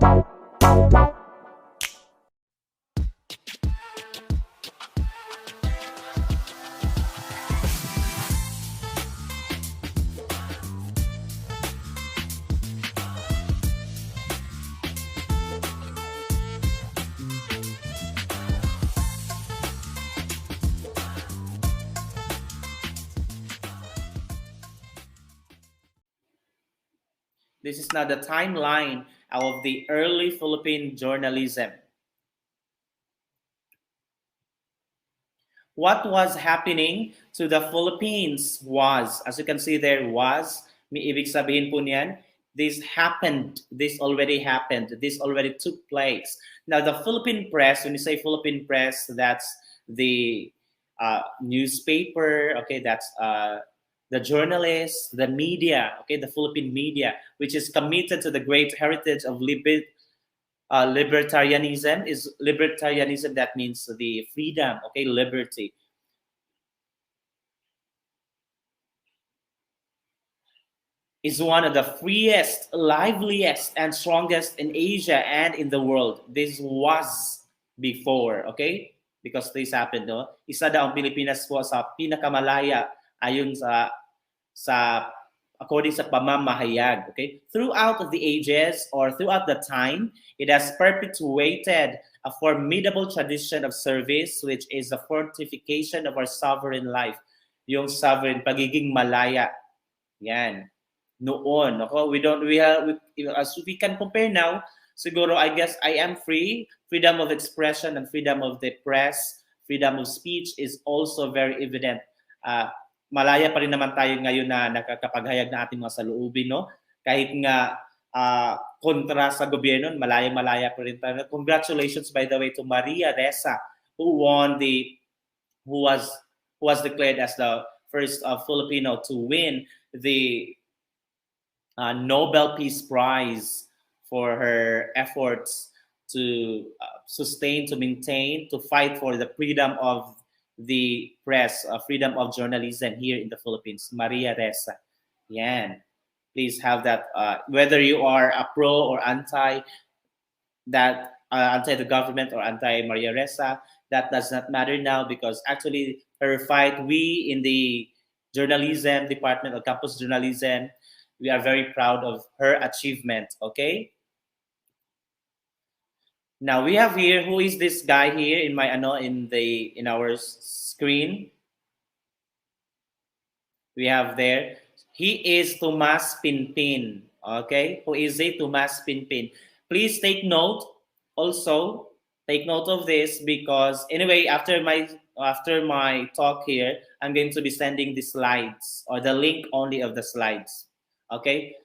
This is now the timeline of the early Philippine journalism. What was happening to the Philippines was, as you can see there, was, may ibig sabihin po niyan, this happened, this already happened, this already took place. Now, the Philippine press, when you say Philippine press, that's the newspaper, okay, that's the journalists, the media, okay, the Philippine media, which is committed to the great heritage of libertarianism. Is libertarianism, that means the freedom, okay, liberty. Is one of the freest, liveliest, and strongest in Asia and in the world. This was before, okay? Because this happened, no? Isa daw ang Pilipinas po sa pinakamalaya ayon sa according sa pamamahayag, okay? Throughout the ages or throughout the time, it has perpetuated a formidable tradition of service, which is the fortification of our sovereign life. Yung sovereign, pagiging malaya. Yan. Noon, ako, as we can compare now, siguro, I guess I am free. Freedom of expression and freedom of the press, freedom of speech is also very evident. Malaya pa rin naman tayo ngayon na nakakapaghayag na ating mga saloobin, no? Kahit nga kontra sa gobyerno, malaya pa rin tayo. Congratulations, by the way, to Maria Ressa, who was declared as the first Filipino to win the Nobel Peace Prize for her efforts to sustain, to maintain, to fight for the freedom of the press, freedom of journalism here in the Philippines. Maria Ressa. Yan. Please have that. Whether you are a pro or anti the government or anti Maria Ressa, that does not matter now, because actually her fight, we in the journalism department or campus journalism, we are very proud of her achievement. Okay. Now we have here, who is this guy here in my in our screen? We have there. He is Tomas Pinpin. Okay, who is it? Tomas Pinpin. Please take note. Also, take note of this, because anyway, after my talk here, I'm going to be sending the slides or the link only of the slides. Okay.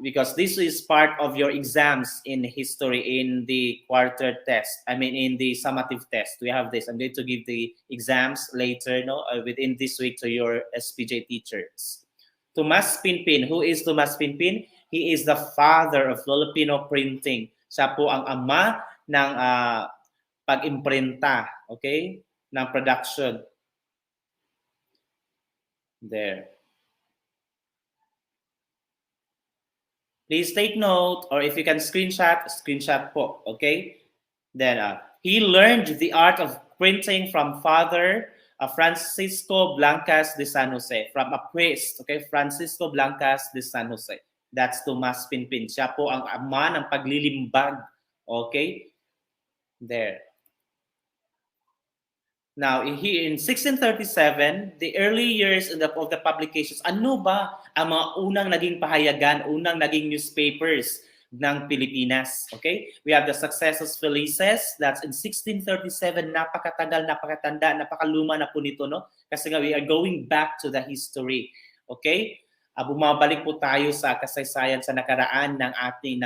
Because this is part of your exams in history in the quarter test. I mean, in the summative test, we have this. I'm going to give the exams later, within this week to your SPJ teachers. Tomas Pinpin. Who is Tomas Pinpin? He is the father of Filipino printing. Siya po ang ama ng pag-imprinta, okay, ng production. There. Please take note, or if you can screenshot po, okay? Then he learned the art of printing from Father Francisco Blancas de San Jose, from a priest, okay? Francisco Blancas de San Jose. That's Tomas Pinpin. Siya po ang ama ng paglilimbag, okay? There. Now, in 1637, the early years of the publications, ano ba ang mga unang naging pahayagan, unang naging newspapers ng Pilipinas? Okay? We have the Successos Felices, that's in 1637, napakatagal, napakatanda, napakaluma na po nito, no? Kasi nga, we are going back to the history. Okay? Bumabalik po tayo sa kasaysayan sa nakaraan ng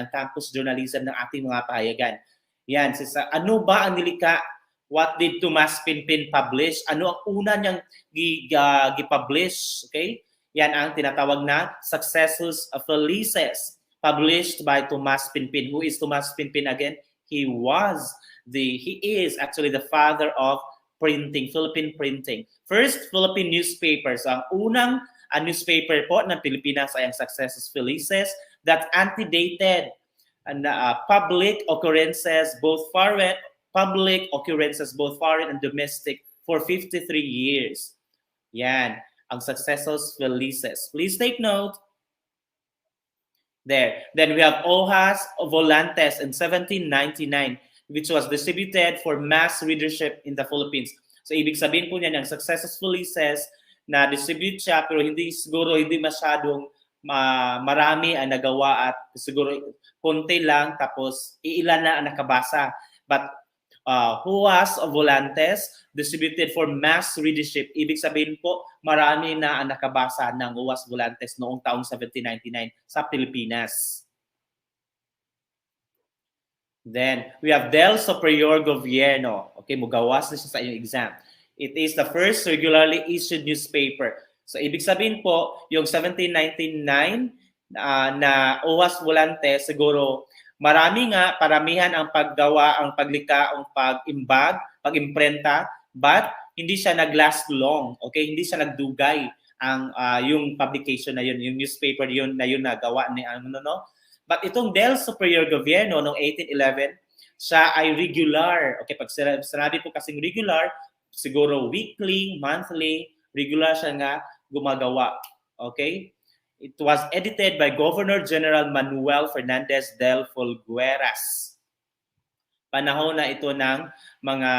campus journalism ng ating mga pahayagan. Yan, ano ba ang nilikha? What did Tomas Pinpin publish? Ano ang una niyang gi-publish? Okay? Yan ang tinatawag na Successos Felices, published by Tomas Pinpin. Who is Tomas Pinpin again? He is actually the father of printing, Philippine printing. First Philippine newspapers. Ang unang newspaper po ng Pilipinas ay ang Successos Felices that antedated and public occurrences both foreign and domestic for 53 years. Yan ang successors releases. Please take note there. Then we have Hojas Volantes in 1799, which was distributed for mass readership in the Philippines. So ibig sabihin po niyan, yung successful releases na distribute siya pero hindi masyadong marami ang nagawa at siguro konti lang tapos iilan na ang nakabasa. But Huas of Volantes distributed for mass readership. Ibig sabihin po, marami na ang nakabasa ng Huas Volantes noong taong 1799 sa Pilipinas. Then, we have Del Superior Gobierno. Okay, mugawas na siya sa inyong exam. It is the first regularly issued newspaper. So, ibig sabihin po, yung 1799 na Huas Volantes, siguro paramihan ang paggawa, ang paglikha, ang pag-imprenta, but hindi siya nag-last long, okay? Hindi siya nagdugay ang yung publication na yun, yung newspaper yun na nagawa ni But itong Del Superior Gobierno noong 1811, siya ay regular. Okay, pag sinabi po kasing regular, siguro weekly, monthly, regular siya nga gumagawa. Okay? It was edited by Governor General Manuel Fernandez del Folgueras. Panahon na ito ng mga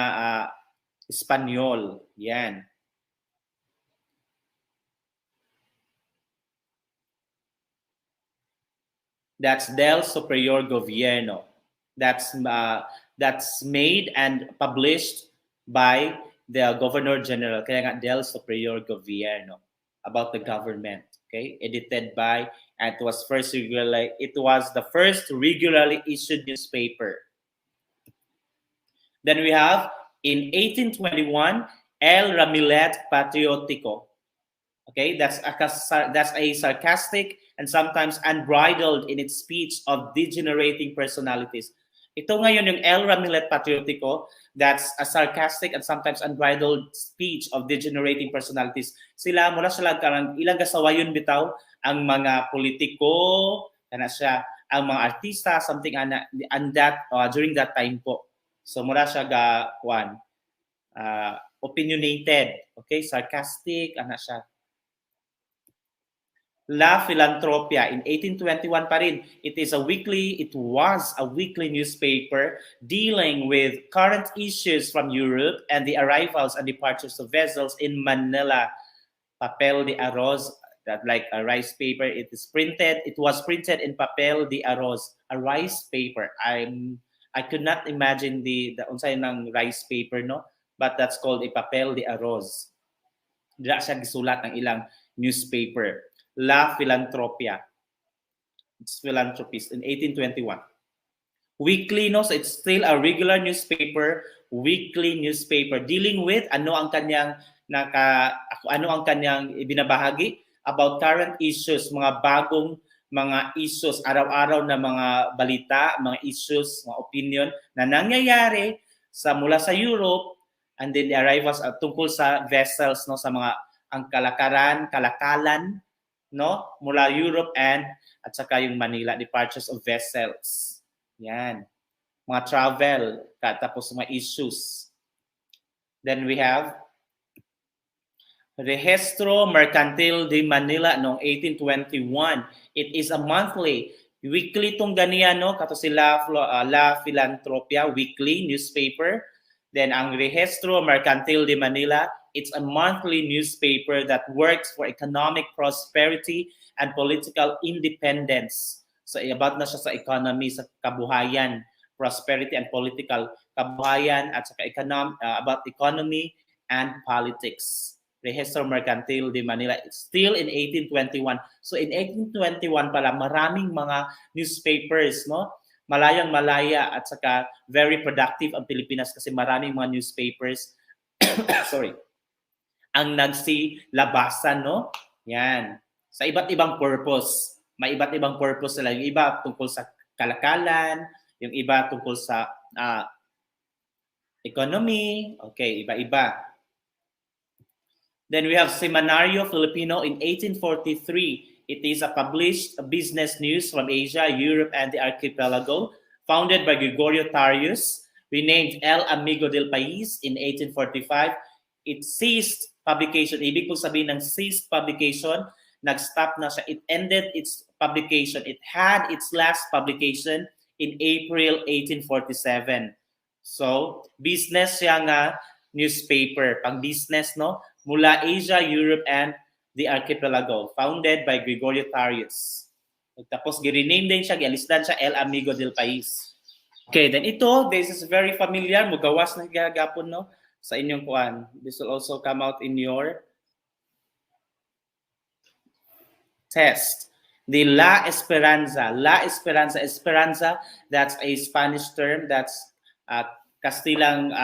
Espanyol. Yan. That's Del Superior Gobierno. That's made and published by the Governor General. Kaya nga Del Superior Gobierno, about the government. Okay, edited by, and it was the first regularly issued newspaper. Then we have in 1821 El Ramilet Patriotico. Okay, that's a sarcastic and sometimes unbridled in its speech of degenerating personalities. Ito ngayon yung El Ramilet Patriotico, that's a sarcastic and sometimes unbridled speech of degenerating personalities. Sila, mula sila karang ilang gasawayon bitaw, ang mga politiko, ang mga artista, something and that, during that time po. So mula siya opinionated, okay, sarcastic, siya. La Filantropia in 1821 pa rin. It was a weekly newspaper dealing with current issues from Europe and the arrivals and departures of vessels in Manila. Papel de arroz, that like a rice paper. It was printed in papel de arroz, a rice paper. I could not imagine the unsay ng rice paper, no? But that's called a papel de arroz. Dira siya gisulat ang ilang newspaper. La Filantropia. It's philanthropist in 1821. Weekly, no? So it's still a regular newspaper, weekly newspaper dealing with ano ang kanyang ibinabahagi about current issues, mga bagong mga issues, araw-araw na mga balita, mga issues, mga opinion na nangyayari mula sa Europe, and then the arrivals tungkol sa vessels, no, sa mga ang kalakalan, no, mula Europe at saka yung Manila, departures of vessels. Yan. Mga travel, tapos mga issues. Then we have Registro Mercantil de Manila noong 1821. It is a weekly tong ganiya, no, kato sila La Filantropia, weekly newspaper. Then ang Registro Mercantil de Manila, it's a monthly newspaper that works for economic prosperity and political independence. So about na siya sa economy, sa kabuhayan, prosperity and political kabuhayan, at saka about economy and politics. Registro Mercantil de Manila, it's still in 1821. So in 1821 pala, maraming mga newspapers, no? Malayang-malaya at saka very productive ang Pilipinas kasi maraming mga newspapers sorry, ang nagsilabasan, no? Yan. Sa iba't ibang purpose. May iba't ibang purpose sila. Yung iba tungkol sa kalakalan, yung iba tungkol sa economy. Okay, iba-iba. Then we have Semanario Filipino in 1843. It is a published business news from Asia, Europe, and the archipelago, founded by Gregorio Tarius, renamed El Amigo del País in 1845. It ceased publication. Ibig po sabihin ng ceased publication, nag-stop na siya. It ended its publication. It had its last publication in April 1847. So, business siya nga newspaper, pang business, no? Mula Asia, Europe, and the archipelago, founded by Gregorio Tarius. Tapos, gi-rename din siya, gialisdan siya El Amigo del País. Okay, then ito, this is very familiar, mugawas na gagapon, no? Sa inyong kuan. This will also come out in your test. The La Esperanza. La Esperanza. Esperanza, that's a Spanish term. That's Kastilang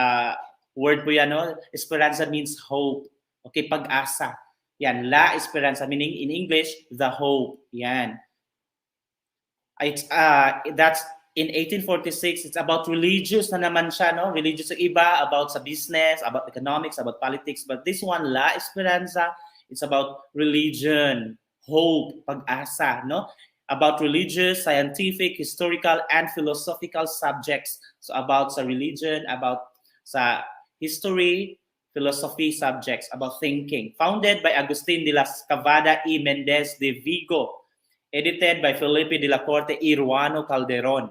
word po yan. No? Esperanza means hope. Okay, pag-asa. Yan, La Esperanza, meaning in English, the hope. Yan. It's, that's in 1846. It's about religious na naman siya. No? Religious yung iba, about sa business, about economics, about politics. But this one, La Esperanza, it's about religion, hope, pag-asa, no? About religious, scientific, historical, and philosophical subjects. So about sa religion, about sa history, philosophy subjects, about thinking. Founded by Agustin de las Cavada y Mendez de Vigo. Edited by Felipe de la Corte y Ruano Calderon.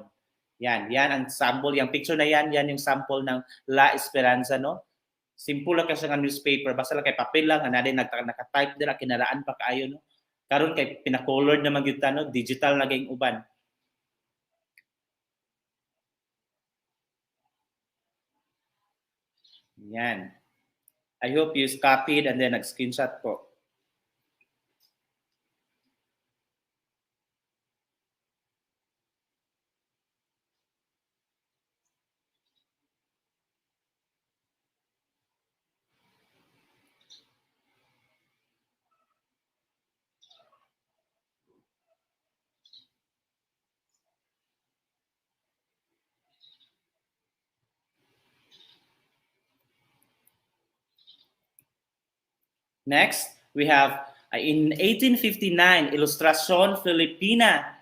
Yan ang sample. Yung picture na yan yung sample ng La Esperanza, no? Simple lang kasi ng newspaper. Basta lang kay papel lang, anadin naka-type din, kinaraan pa kaayo, no? Karon kay pina-colored naman gyud no, digital na gayong uban. Yan. I hope you copied and then nag-screenshot po. Next, we have in 1859, Ilustración Filipina.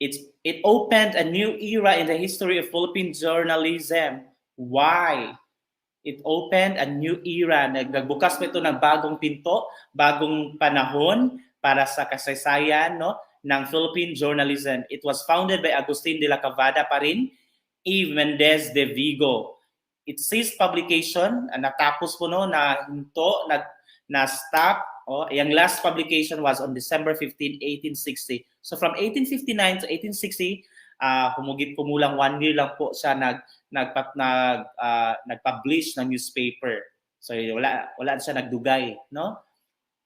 It opened a new era in the history of Philippine journalism. Why? It opened a new era. Nagbukas pa ito ng bagong pinto, bagong panahon para sa kasaysayan, no, ng Philippine journalism. It was founded by Agustin de la Cavada pa rin, E. Mendez de Vigo. It ceased publication, natapos po no, na hinto, na-stop. Yung last publication was on December 15, 1860. So from 1859 to 1860, kumulang 1 year lang po siya nag-publish ng newspaper. So wala siya nagdugay, no?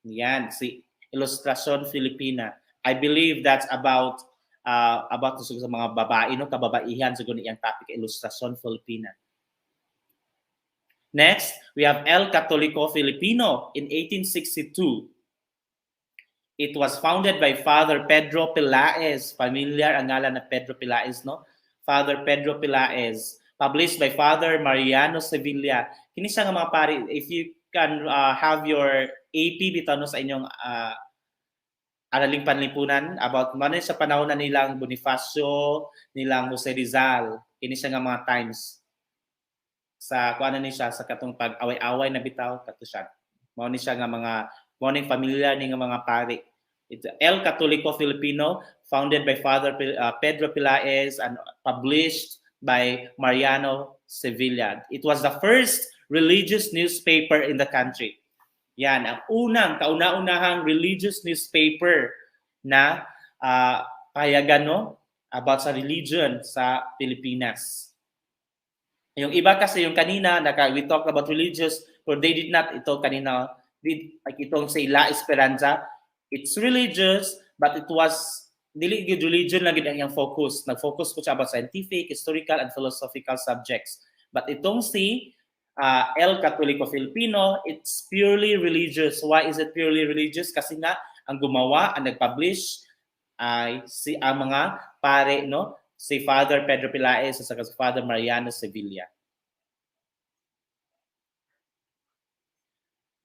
Yan, si Ilustración Filipina. I believe that's about sa mga babae, no, kababaihan siguro iyang topic, Ilustración Filipina. Next, we have El Catolico Filipino in 1862. It was founded by Father Pedro Pilaez. Familiar ang ngalan na Pedro Pilaez, no? Father Pedro Pilaez. Published by Father Mariano Sevilla. Kini siya nga mga pari, if you can have your AP bitaw no, sa inyong araling panlipunan about ano sa panahon na nilang Bonifacio, nilang Jose Rizal. Kini siya nga mga times. Sa kuan ni siya sa katong pag-away-away na bitaw kato siya. Mao ni siya nga mga morning familiar ni nga mga pari. It's El Catolico Filipino, founded by Father Pedro Pilaez and published by Mariano Sevilla. It was the first religious newspaper in the country. Yan ang kauna-unahang religious newspaper na payagan, no, about sa religion sa Pilipinas. Yung iba kasi yung kanina, we talked about religious, but they did not, ito kanina, like itong say La Esperanza, it's religious, but it was, dili good religion lang gid ang focus. Nag-focus po siya about scientific, historical, and philosophical subjects. But itong si El Catolico Filipino, it's purely religious. Why is it purely religious? Kasi nga, ang gumawa, ang nag-publish, ay ang mga pare, no? Si Father Pedro Pilaez at si Father Mariano Sevilla.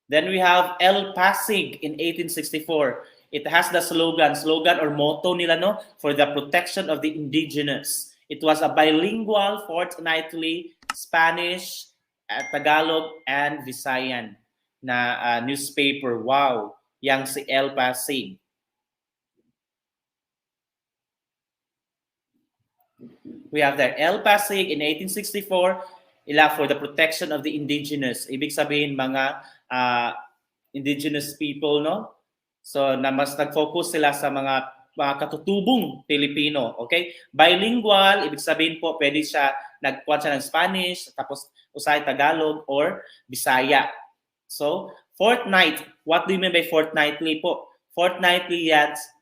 Then we have El Pasig in 1864. It has the slogan or motto nila, no, for the protection of the indigenous. It was a bilingual fortnightly Spanish, Tagalog, and Visayan na newspaper. Wow, yang si El Pasig. We have there El Pasig in 1864, ila for the protection of the indigenous. Ibig sabihin mga indigenous people, no? So na mas nag-focus sila sa mga katutubong Pilipino, okay? Bilingual, ibig sabihin po pwede siya nagkuha siya ng Spanish, tapos usay Tagalog or Bisaya. So, fortnight, what do you mean by fortnightly po? Fortnightly,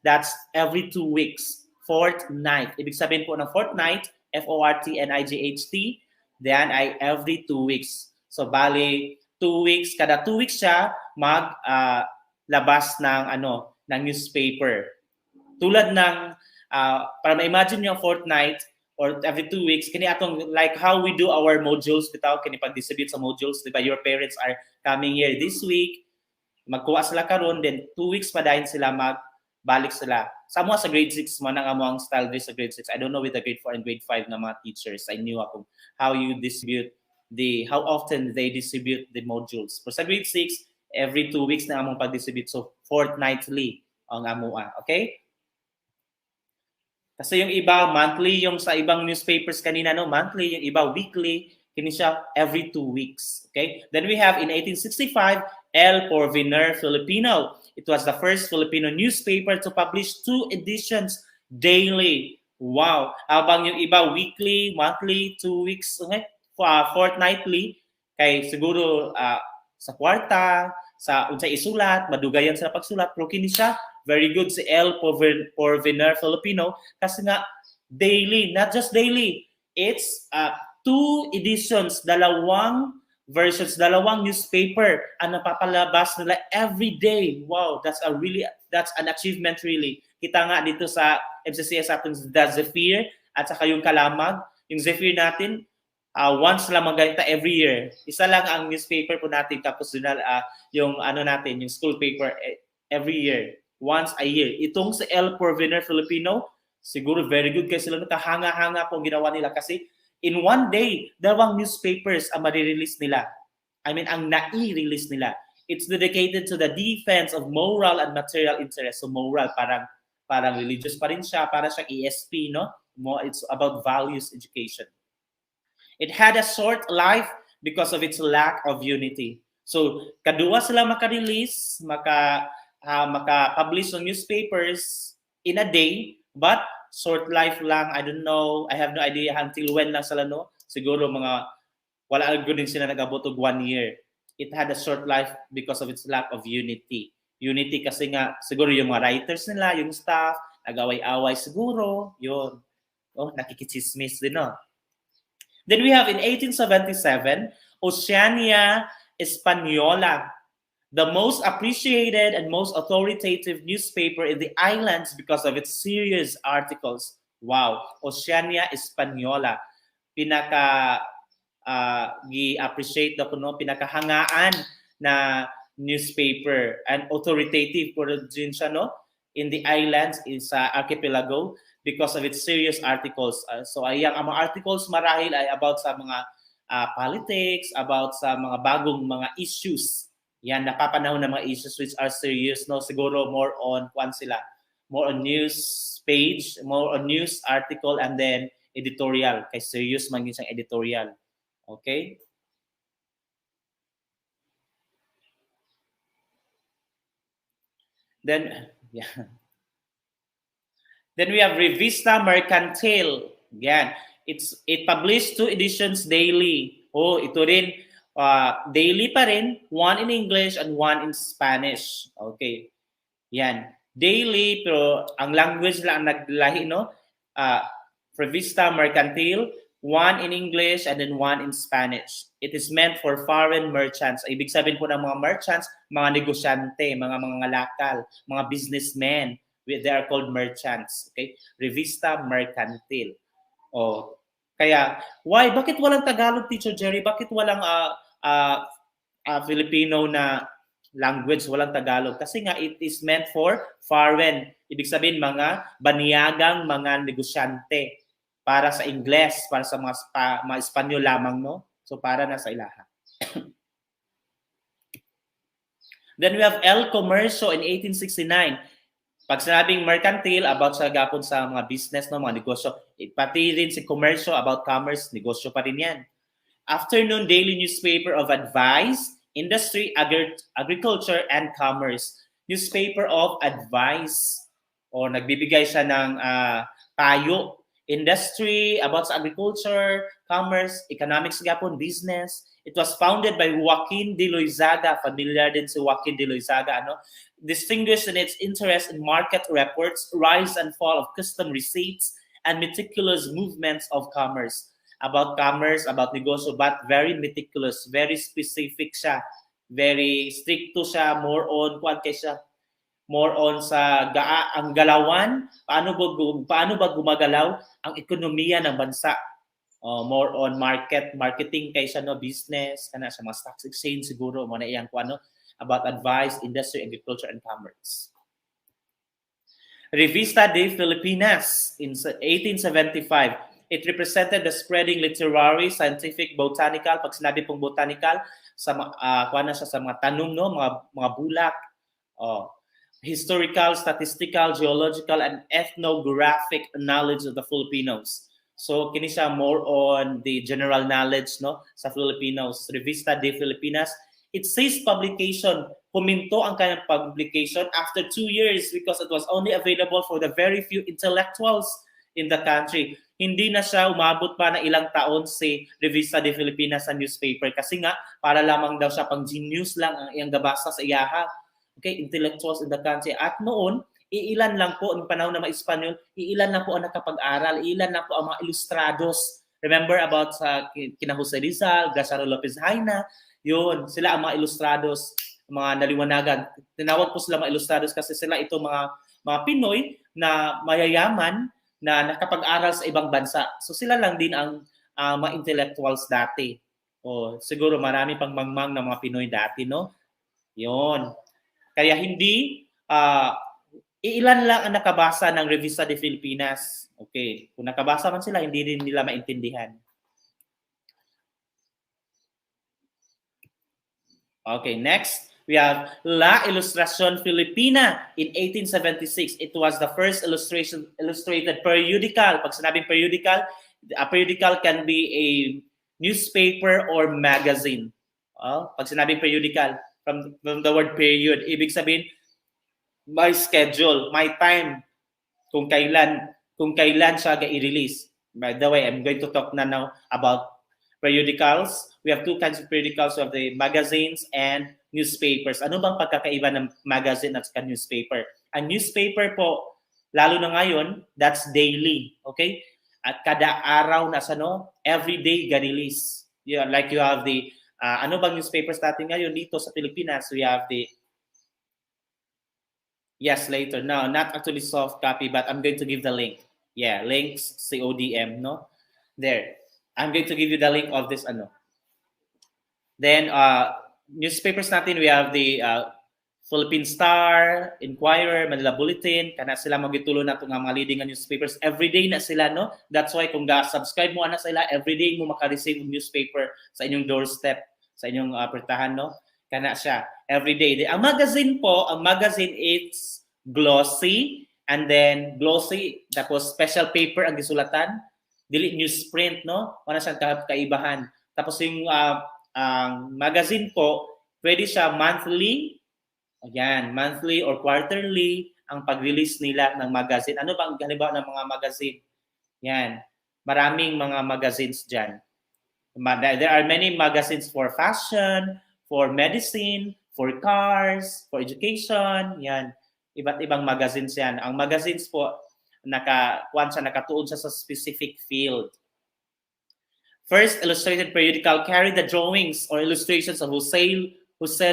that's every 2 weeks. Fortnight. Ibig sabihin po ng fortnight, Fortnight, then ay every 2 weeks. So, bali, 2 weeks, kada 2 weeks siya labas ng ng newspaper. Tulad ng para ma-imagine yung fortnight or every 2 weeks, kini atong like how we do our modules bitaw kini pag-distribute sa modules, di ba? Your parents are coming here this week, magkuha sila karon, then 2 weeks pa dahin sila magbalik sila. Sa mga sa grade 6 man ang among style sa grade 6. I don't know with the grade 4 and grade 5 na mga teachers. I knew ako how you distribute how often they distribute the modules. For sa grade 6, every 2 weeks na among pag-distribute. So, fortnightly ang amua. Okay? Kasi yung iba, monthly, yung sa ibang newspapers kanina, no? Monthly, yung iba, weekly, kini siya every 2 weeks. Okay? Then we have in 1865, El Porvenir Filipino. It was the first Filipino newspaper to publish 2 editions daily. Wow! Habang yung iba, weekly, monthly, 2 weeks, okay? Fortnightly, kay siguro sa kwarta, sa unsay isulat, madugayan sa pagsulat, pero kini siya very good si El Porvenir Filipino kasi nga daily, not just daily, it's 2 editions, dalawang versions, dalawang newspaper ang napapalabas nila every day. Wow, that's an achievement really. Kita nga dito sa MCCS atong The Zephyr at saka yung Kalamag, yung Zephyr natin, once lang magganita every year. Isa lang ang newspaper po natin, tapos yung natin, yung school paper every year. Once a year. Itong sa El Porvenir Filipino, siguro very good kasi sila nakahanga-hanga po ginawa nila kasi in one day, dalawang newspapers ang marirelease nila. I mean, ang nai-release nila. It's dedicated to the defense of moral and material interest. So moral, parang religious pa rin siya, para siyang ESP, no? It's about values education. It had a short life because of its lack of unity. So, kadua sila maka-release, maka-publish ng newspapers in a day, but short life lang. I don't know. I have no idea until when lang sila, no? Siguro wala agad din sila nag-abot og 1 year. It had a short life because of its lack of unity. Unity kasi nga, siguro yung mga writers nila, yung staff, nag-away-away siguro, yun. Oh, nakikichismis din, no? Then we have in 1877, Oceania Española, the most appreciated and most authoritative newspaper in the islands because of its serious articles. Wow, Oceania Española. Gi-appreciate na kuno, pinakahangaan na newspaper and authoritative po din siya, no? In the islands, is archipelago, because of its serious articles. So ang mga articles marahil ay about sa mga politics, about sa mga bagong mga issues. Yan, napapanahon ng mga issues which are serious, no? Siguro more on news page, more on news article, and then editorial. Kay serious man siyang editorial. Okay? Then, yeah. Then we have Revista Mercantil. Yan. It published 2 editions daily. Oh, ito rin. Daily pa rin. 1 in English and 1 in Spanish. Okay. Yan. Daily, pero ang language lang naglahi, no? Revista Mercantil, 1 in English and then 1 in Spanish. It is meant for foreign merchants. Ibig sabihin po ng mga merchants, mga negosyante, mga lakal, mga businessmen. They are called merchants. Okay? Revista Mercantil. Oh. Kaya, why? Bakit walang Tagalog, Teacher Jerry? Bakit walang Filipino na language, walang Tagalog. Kasi nga, it is meant for foreign. Ibig sabihin, mga baniyagang mga negosyante para sa Ingles, para sa mga Espanyol lamang, no? So, para na sa ilaha. Then we have El Comercio in 1869. Pag sinabing mercantile, about sa gapon sa mga business, no, mga negosyo. Pati rin si commercio, about commerce, negosyo pa rin yan. Afternoon daily newspaper of advice, industry, agriculture, and commerce. Newspaper of advice. O nagbibigay siya ng payo. Industry, about sa agriculture, commerce, economics gapon, business. It was founded by Joaquin de Loizaga. Familiar din si Joaquin de Loizaga, ano? Distinguished in its interest in market reports, rise and fall of custom receipts, and meticulous movements of commerce. About commerce, about negosyo, but very meticulous, very specific siya, very stricto siya, more on, kuwan kay siya, more on sa ang galawan, paano ba gumagalaw ang ekonomiya ng bansa. More on marketing kaysa no business kana sa mga stock exchange siguro mo na iyang kuano about advice, industry, agriculture, and commerce. Revista de Filipinas in 1875. It represented the spreading literary, scientific, botanical, pag sinabi pong botanical, sa kuana siya sa mga tanong, no, mga bulak, historical, statistical, geological, and ethnographic knowledge of the Filipinos. So kini siya more on the general knowledge, no, sa Filipinos. Revista de Filipinas. It says publication. Huminto ang kanyang publication after 2 years because it was only available for the very few intellectuals in the country. Hindi na siya umabot pa na ilang taon si Revista de Filipinas sa newspaper kasi nga para lamang daw siya pang genius lang ang iyang gabasa sa iyaha. Okay, intellectuals in the country. At noon, iilan lang po, ng panahon na mga Espanyol, iilan lang po ang nakapag-aral, iilan lang po ang mga ilustrados. Remember about sa kina Jose Rizal, Gasaro Lopez Haina, yun, sila ang mga ilustrados, mga naliwanagan. Tinawag po sila mga ilustrados kasi sila ito mga Pinoy na mayayaman na nakapag-aral sa ibang bansa. So sila lang din ang mga intellectuals dati. Siguro marami pang mangmang ng mga Pinoy dati, no? Yun. Kaya hindi ilan lang ang nakabasa ng Revista de Filipinas. Okay. Kung nakabasa man sila, hindi rin nila maintindihan. Okay, next, we have La Ilustración Filipina in 1876. It was the first illustrated periodical. Pag sinabing periodical, a periodical can be a newspaper or magazine. Pag sinabing periodical, from the word period, ibig sabihin, may schedule, may time kung kailan siya i-release. By the way, I'm going to talk now about periodicals. We have two kinds of periodicals. We have the magazines and newspapers. Ano bang pagkakaiba ng magazine at newspaper? Ang newspaper po, lalo na ngayon, that's daily. Okay? At kada araw na every day ga-release. Yeah, like you have the, ano bang newspapers natin ngayon dito sa Pilipinas? We have the, yes, later. No, not actually soft copy, but I'm going to give the link. Yeah, links, CODM, no? There. I'm going to give you the link of this, Then, newspapers natin, we have the Philippine Star, Inquirer, Manila Bulletin, kana sila magitulo na itong mga leading newspapers. Everyday na sila, no? That's why kung subscribe mo na sila, everyday mo makareceive ng newspaper sa inyong doorstep, sa inyong pertahan, no? Kana siya, everyday. Ang magazine po, it's glossy, and then glossy, tapos special paper ang gisulatan, dili newsprint, no? Wala siyang kaibahan. Tapos yung magazine po, pwede siya monthly, ayan, monthly or quarterly ang pag-release nila ng magazine. Ano bang halimbawa ng mga magazine? Yan, maraming mga magazines dyan. There are many magazines for fashion, for medicine, for cars, for education, yan. Iba't ibang magazines yan. Ang magazines po, nakatuon siya sa specific field. First illustrated periodical carried the drawings or illustrations of Jose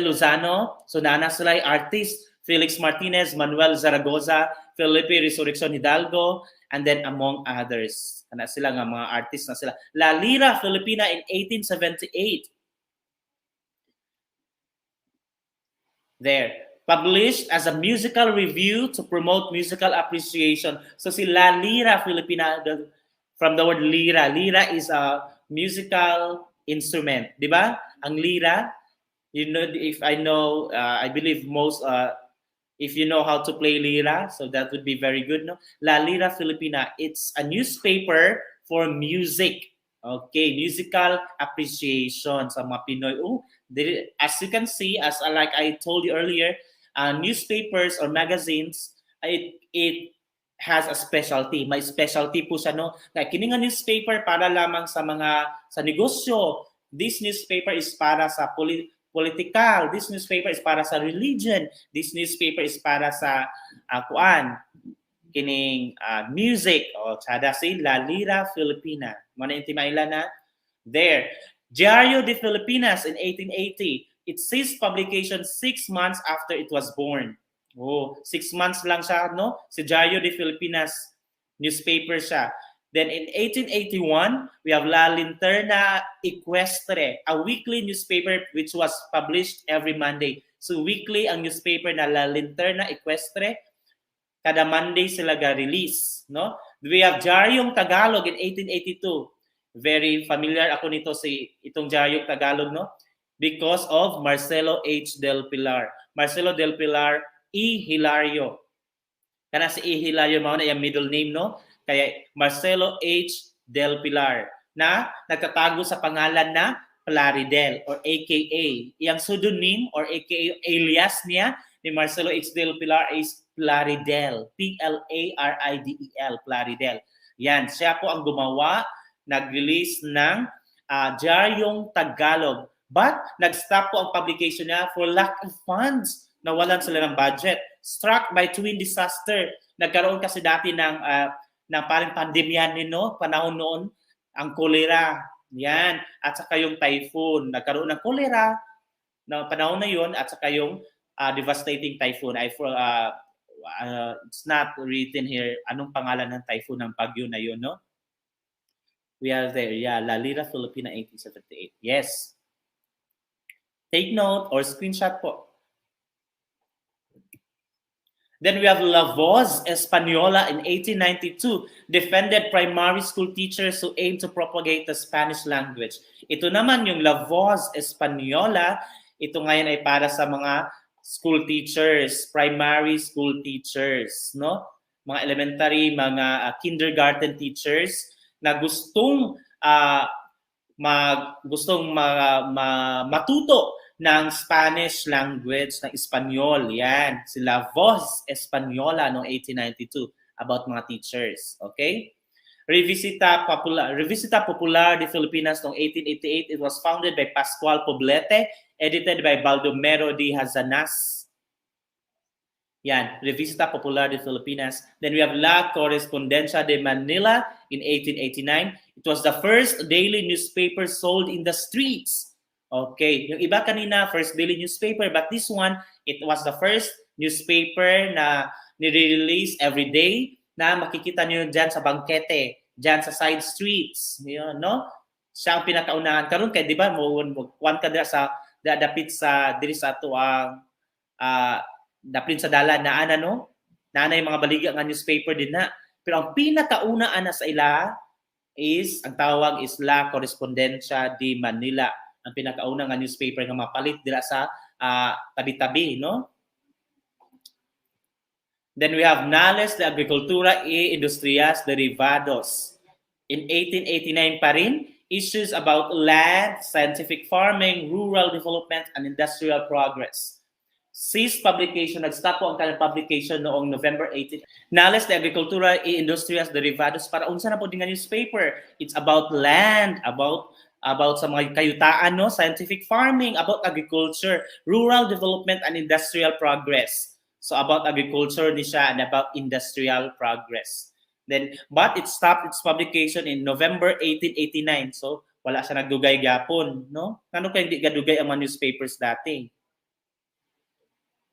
Lozano, so nana sila artist, Felix Martinez, Manuel Zaragoza, Felipe Resurrección Hidalgo, and then among others. Ana sila nga mga artist na sila. La Lira Filipina in 1878. There. Published as a musical review to promote musical appreciation. So si La Lira Filipina, from the word lira. Lira is a musical instrument. Di ba? Ang lira, you know, if I know, I believe most, if you know how to play lira, so that would be very good. No? La Lira Filipina, it's a newspaper for music. Okay, musical appreciation sa mga Pinoy. Oh, as you can see, as like I told you earlier, newspapers or magazines, it has a specialty. May specialty po siya, no? Kaya kini nga newspaper para lamang sa mga sa negosyo. This newspaper is para sa political. This newspaper is para sa religion. This newspaper is para sa kuan kining music o tsada si La Lira Filipina. Mana intimaila na there. Diario de Filipinas in 1880. It ceased publication 6 months after it was born. Oh, 6 months lang siya, no? Si Diario de Filipinas newspaper siya. Then in 1881, we have La Linterna Equestre, a weekly newspaper which was published every Monday. So weekly ang newspaper na La Linterna Equestre, kada Monday sila ga-release, no? We have Diaryong Tagalog in 1882. Very familiar ako nito itong Diaryong Tagalog, no? Because of Marcelo H. Del Pilar. Marcelo Del Pilar E. Hilario. Kana si E. Hilario mao na yung middle name, no? Kaya Marcelo H. Del Pilar na nagtatago sa pangalan na Plaridel or AKA. Iyang pseudonym or AKA alias niya ni Marcelo H. Del Pilar is Plaridel. P-L-A-R-I-D-E-L. Plaridel. Yan. Siya po ang gumawa, nag-release ng Diaryong Tagalog. But nag-stop po ang publication niya for lack of funds. Nawalan sila ng budget. Struck by twin disaster. Nagkaroon kasi dati ng parang pandemya no? Panahon noon, ang kolera. Yan. At saka yung typhoon. Nagkaroon ng kolera na panahon na yun at saka yung devastating typhoon. It's not written here anong pangalan ng typhoon ng bagyo na yun, no? We are there. Yeah, La Lira Filipina 1878. Yes. Take note or screenshot po. Then we have La Voz Española in 1892, defended primary school teachers who aim to propagate the Spanish language. Ito naman yung La Voz Española, ito ngayon ay para sa mga school teachers, primary school teachers, no? Mga elementary, mga kindergarten teachers na gustong matuto ng Spanish language, ng Espanyol. Yan. Si La Voz Española noong 1892 about mga teachers. Okay? Revista Popular de Filipinas noong 1888. It was founded by Pascual Poblete, edited by Baldomero de Hazanas. Yan. Revista Popular de Filipinas. Then we have La Correspondencia de Manila in 1889. It was the first daily newspaper sold in the streets. Okay, yung iba kanina, first daily newspaper, but this one, it was the first newspaper na nire-release every day na makikita niyo dyan sa bangkete, dyan sa side streets. Yun, no? Siya ang pinakaunahan. Karon kay di ba, kuwan ka sa dapit sa diri sa ato ang dapit sa dalan na no? Na yung mga baliga nga newspaper din na. Pero ang pinakauna ana sa ila is, ang tawag is La Correspondencia de Manila. Ang pinakauna nga newspaper nga mapalit dira sa tabi-tabi, no? Then we have Nales de Agricultura y Industrias Derivados. In 1889 pa rin, issues about land, scientific farming, rural development, and industrial progress. Ceased publication, nag-stop po ang kanilang publication noong November 18. Nales de Agricultura y Industrias Derivados, para unsa na po din nga newspaper. It's about land, about sa mga kayutaan, no? Scientific farming, about agriculture, rural development, and industrial progress. So about agriculture ni siya and about industrial progress. Then, but it stopped its publication in November 1889. So wala siya nagdugay gapon, no? Ano kaya hindi gadugay ang mga newspapers dati?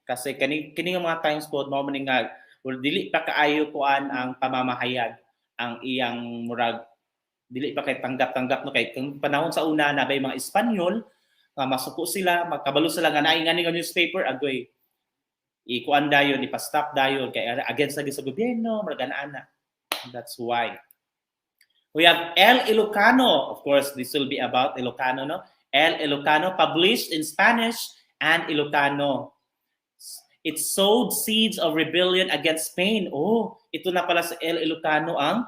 Kasi kini mga times po mo man nga dili pa kaayo kuan ang pamamahayag ang iyang murag dili pa kay tanggap-tanggap no kay kung panahon sa una na bay mga Espanyol nga masuko sila magkabalo sila nga naay nga newspaper agoy ikuan dayon, ipastop dayon kay against lagi sa gobyerno, murag ana. That's why. We have El Ilocano. Of course, this will be about Ilocano, no? El Ilocano, published in Spanish and Ilocano. It sowed seeds of rebellion against Spain. Oh, ito na pala sa El Ilocano ang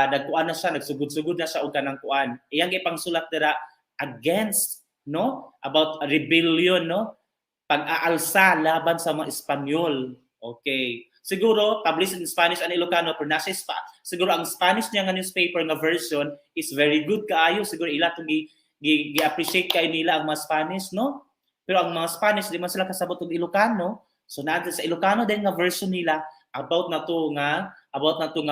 nagkuan na siya, nagsugod-sugod na siya og kanang kuan. Iyang ipangsulat dira against, no? About rebellion, no? Pag-aalsa laban sa mga Espanyol. Okay. Siguro, published in Spanish and Ilocano, pero nasa siguro ang Spanish niya nga newspaper nga version is very good kaayo. Siguro ila itong gi-appreciate kayo nila ang mga Spanish, no? Pero ang mga Spanish, di man sila kasabot ng Ilocano. So, natin sa Ilocano din nga version nila about na to nga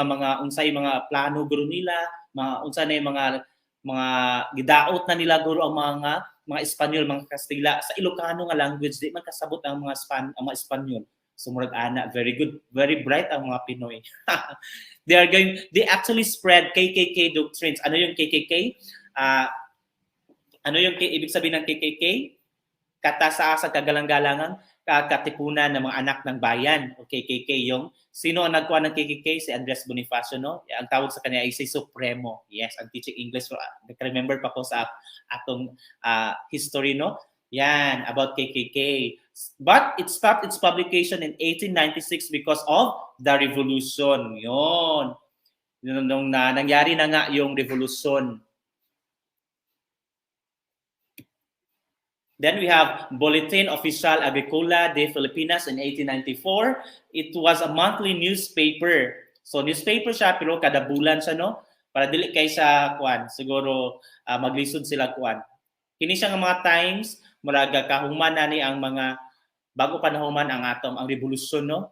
mga unsay mga plano guro nila, mga unsa na mga gidaot na nila guro ang mga Espanyol, mga Kastila sa Ilocano nga language, di man kasabot ang mga Espanyol. So murag ana, very good, very bright ang mga Pinoy. They actually spread KKK doctrines. Ano yung KKK? Ano yung ibig sabihin ng KKK? Kataas-asa kagalang-galangan, katipunan ng mga anak ng bayan. O KKK yung sino ang nagkuha ng KKK? Si Andres Bonifacio, no? Ang tawag sa kanya ay si Supremo. Yes, ang teaching English. Remember pa ko sa atong history, no? Yan, about KKK. But it stopped its publication in 1896 because of the revolution. Yun. Nung nangyari na nga yung revolution. Then we have Boletin Oficial Agricola de Filipinas in 1894. It was a monthly newspaper. So newspaper siya pero kada bulan siya, no? Para dili kay sa kuan, siguro maglisod sila kuan. Kini siya nga mga times murag kahuman na ni ang mga bago panahuman ang ang revolusyon, no?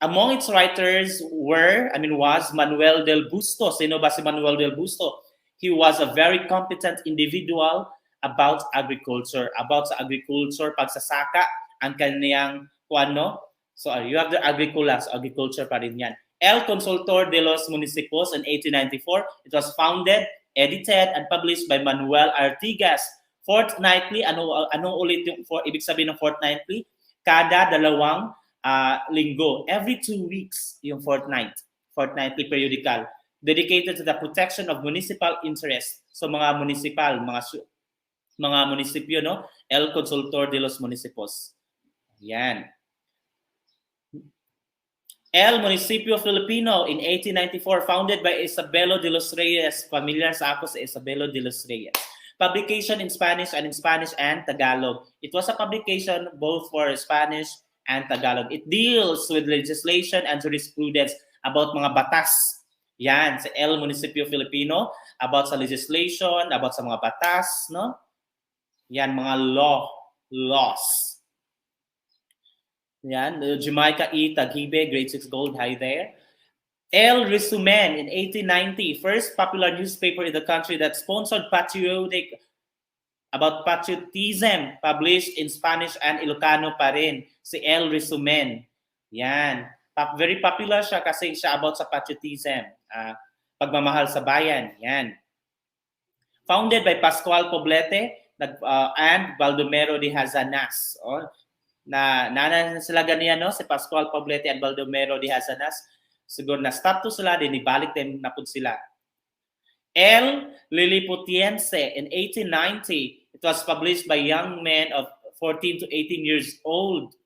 Among its writers was Manuel del Busto. Sino ba si Manuel del Busto? He was a very competent individual about agriculture, pagsasaka, ang kaniyang kuano. So you have the agriculture pa rin yan. El Consultor de los Municipos in 1894. It was founded, edited, and published by Manuel Artigas. Fortnightly, anong ulit yung ibig sabihin ng fortnightly? Kada dalawang linggo. Every 2 weeks yung fortnightly periodical. Dedicated to the protection of municipal interests. So mga munisipyo, no? El Consultor de los Municipos. Yan. El Municipio Filipino in 1894, founded by Isabelo de los Reyes. Familiar sa ako sa Isabelo de los Reyes. Publication in Spanish and Tagalog. It was a publication both for Spanish and Tagalog. It deals with legislation and jurisprudence about mga batas. Yan, sa El Municipio Filipino, about sa legislation, about sa mga batas, no? Yan, mga laws. Yan, Jamaica E. Tagibe, grade 6 gold, hi there. El Resumen in 1890, first popular newspaper in the country that sponsored patriotism, published in Spanish and Ilocano pa rin, si El Resumen. Yan. Very popular siya kasi siya about sa patriotism, pagmamahal sa bayan. Yan. Founded by Pascual Poblete and Baldomero de Hazanas. Na sila ganiyan, no? Si Pascual Poblete and Baldomero de Hazanas. Siguro na stop to sila, din ibalik din na po sila. El Liliputiense in 1890. It was published by young men of 14 to 18 years old.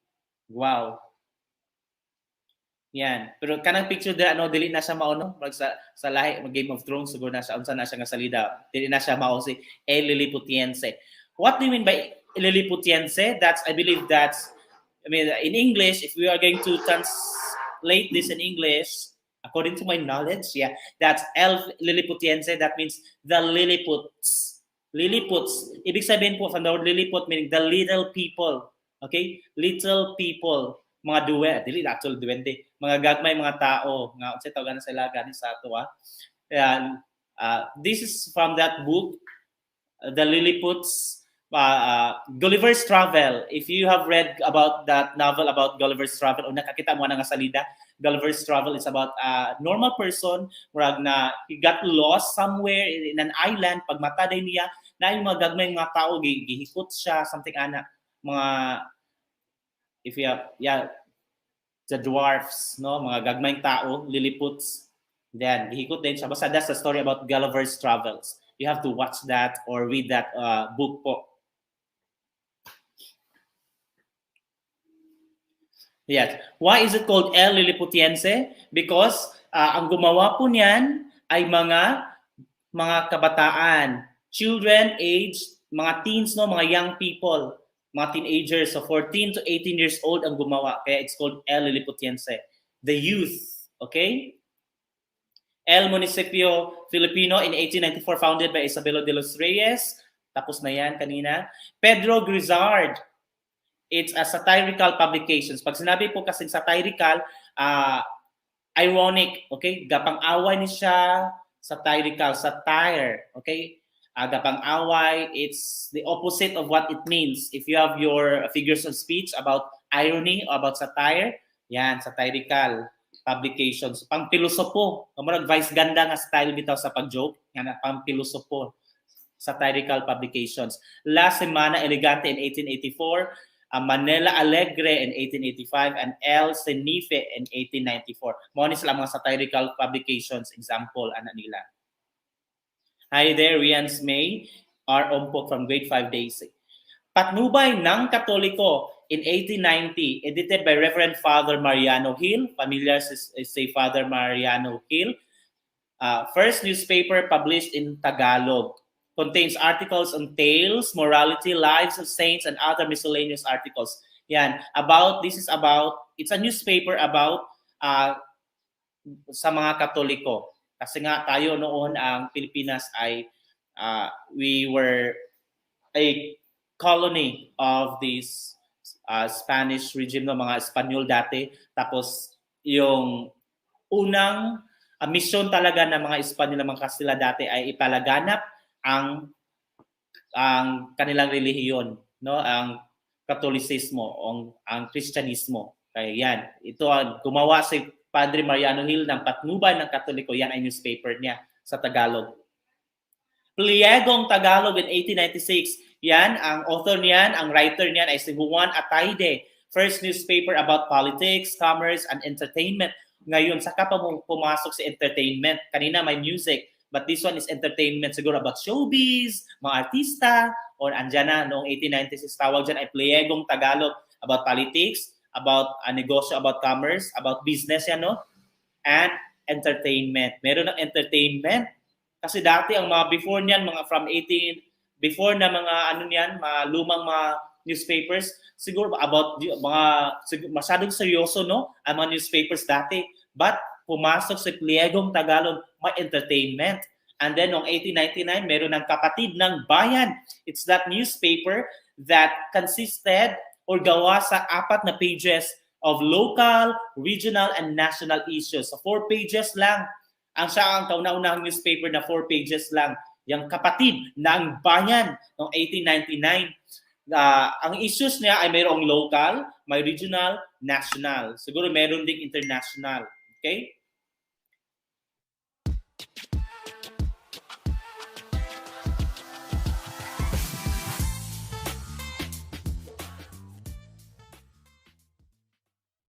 Wow. Yan. Pero kanang picture dili dili na siya mao, no? Sa lahi Game of Thrones siguro na siya unsa na siya nga salida. Dili na siya mao si El Liliputiense. What do you mean by Liliputiense? I believe in English, if we are going to translate this in English, according to my knowledge, that's El Liliputiense. That means the Liliputs. Liliputs. Ibig sabihin po from the word Liliput meaning the little people. Okay? Little people. Mga duwende. Mga gagmay mga tao. Nga unsa tawagan sila gani sa ato this is from that book, The Liliputs. Gulliver's Travel. If you have read about that novel about Gulliver's Travel o nakakita mo na nga salida, Gulliver's Travel is about a normal person murag na he got lost somewhere in an island. Pag mataday niya na yung mga gagmay mga tao gihikot siya, something ana, mga if you have, yeah, the dwarfs, no, mga gagmayng tao, liliputs. Then gihikot din siya. Basta that's the story about Gulliver's Travels. You have to watch that or read that book po. Yes. Why is it called El Liliputiense? Because ang gumawa po niyan ay mga kabataan, children aged, mga teens, no, mga young people, mga teenagers, so 14 to 18 years old ang gumawa. Kaya it's called El Liliputiense. The youth, okay? El Municipio Filipino in 1894 founded by Isabelo de los Reyes. Tapos na yan kanina. Pedro Grizard. It's a satirical publications. Pag sinabi po kasing satirical, ironic, okay? Gapang-away ni siya, satirical, satire, okay? Gapang-away, it's the opposite of what it means. If you have your figures of speech about irony or about satire, yan, satirical publications. Pang-pilosopo, kamurag vice ganda nga style bitaw sa pag-joke, yan, pang-pilosopo, satirical publications. La Semana Elegante in 1884, Manila Alegre in 1885, and El Cenife in 1894. Mo ni sila mga satirical publications, example, ana nila. Hi there, Rian's May, R. Ompok from grade 5 Daisy. Patnubay ng Katoliko in 1890, edited by Reverend Father Mariano Hill. Familiar say Father Mariano Hill. First newspaper published in Tagalog. Contains articles on tales, morality, lives of saints, and other miscellaneous articles. Yan. It's a newspaper about sa mga Katoliko. Kasi nga tayo noon, ang Pilipinas ay we were a colony of this Spanish regime, no, mga Espanyol dati. Tapos yung unang mission talaga ng mga Espanyol ng mga Kastila dati ay ipalaganap ang kanilang relihiyon, no, ang Katolisismo, ang Kristyanismo. Kaya yan, ito ang gumawa si Padre Mariano Hill ng Patnubay ng Katoliko. Yan ay newspaper niya sa Tagalog. Pliegong Tagalog in 1896. Yan, ang author niyan, ang writer niyan ay si Juan Atayde. First newspaper about politics, commerce, and entertainment. Ngayon, saka pa pumasok sa entertainment. Kanina may music, but this one is entertainment. Siguro about showbiz, mga artista, or andyan na, noong 1896, tawag dyan ay Pliegong Tagalog about politics, about negosyo, about commerce, about business yan, no? And entertainment. Meron ng entertainment. Kasi dati ang mga before niyan, mga from 18, before na mga ano niyan, mga lumang mga newspapers, siguro about mga masyadong seryoso, no? Ang mga newspapers dati. But pumasok sa Pliegong Tagalog, may entertainment. And then noong 1899, meron ng Kapatid ng Bayan. It's that newspaper that consisted or gawa sa 4 na pages of local, regional, and national issues. So 4 pages lang. Ang siya ang kauna-unahang newspaper na 4 pages lang. Yung Kapatid ng Bayan noong 1899. Ang issues niya ay mayroong local, may regional, national. Siguro meron ding international. Okay?